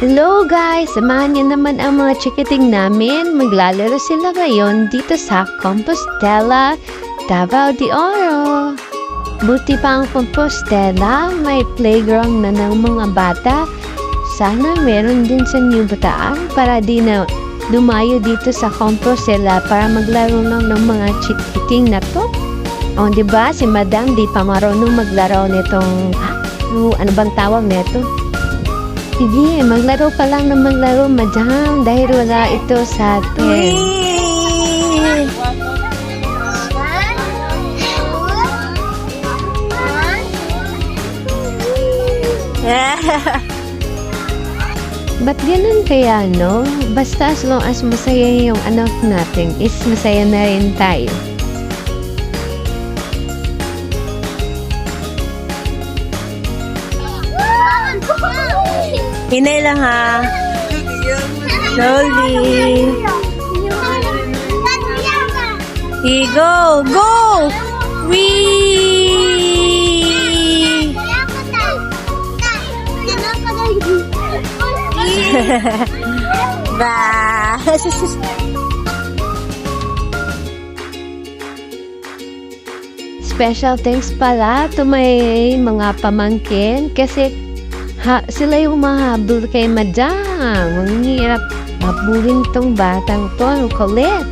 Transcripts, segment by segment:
Hello guys! Samahan niyo naman ang mga chikiting namin. Maglalaro sila ngayon dito sa Compostela, Davao de Oro. Buti pa ang Compostela, may playground na ng mga bata. Sana meron din sa New Bataan para di na lumayo dito sa Compostela para maglaro lang ng mga chikiting na to. O diba si Madam di pa marunong maglaro nitong ano bang tawag nito? Sige, maglaro pa lang na maglaro, Madam, dahil wala ito sa atin. Ba't ganun kaya, no? Basta as long as masaya yung anak natin, is masaya na rin tayo. Hinay lang ha. Slowly. Here, go! Go! Wee! Ba! Special thanks pala to may mga pamangkin kasi sila yung mahabol kay Madam. Ang hirap mabulin tong batang to. Ang kulit.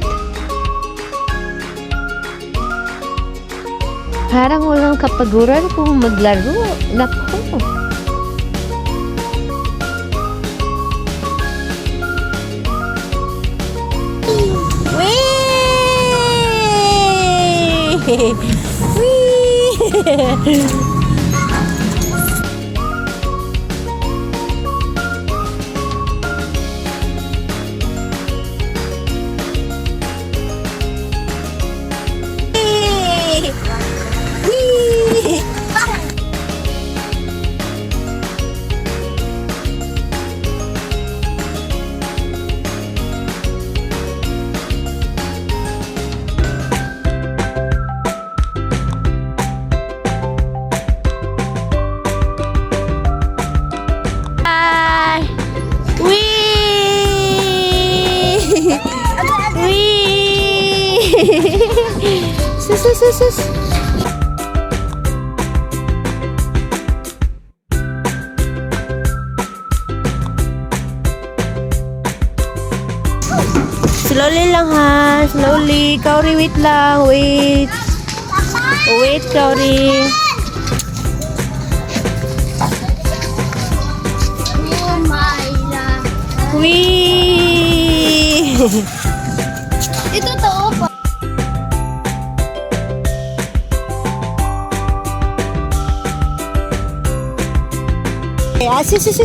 Parang walang kapaguran kung maglaro. Naku. Wee! Wee! Sus. Slowly lang ha. Slowly. Kauri, wait lang. Wait. Wait, Kauri. Oh my God. Wee! Ito to pa. Sis.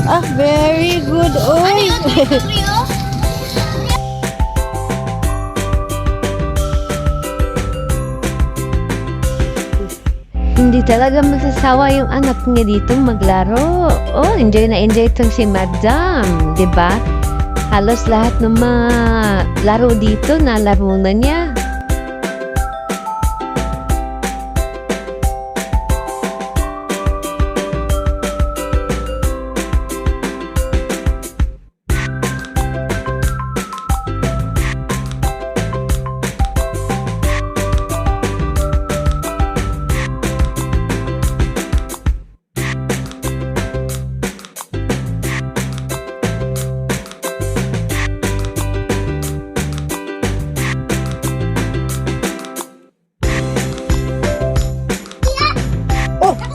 Ah, very good. Oy. Hindi talaga magsasawa yung anak niya dito maglaro. Oh, enjoy na enjoy itong si Madam. Diba? Halos lahat ng mga laro dito na laro na niya.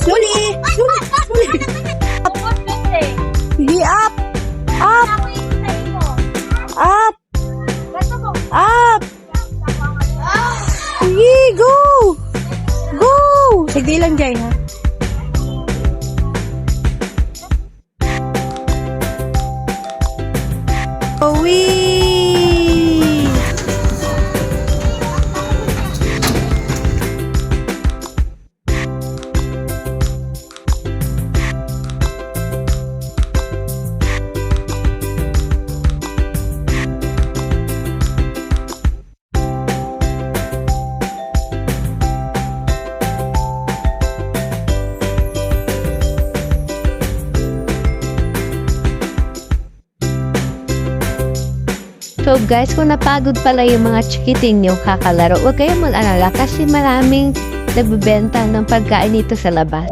Slowly. Hindi, up. Sige, go. Sige lang dyan ha. Wee! So guys, kung napagod pala yung mga chikiting yung kakalaro, huwag kayong mag-alala kasi maraming nagbebenta ng pagkain dito sa labas.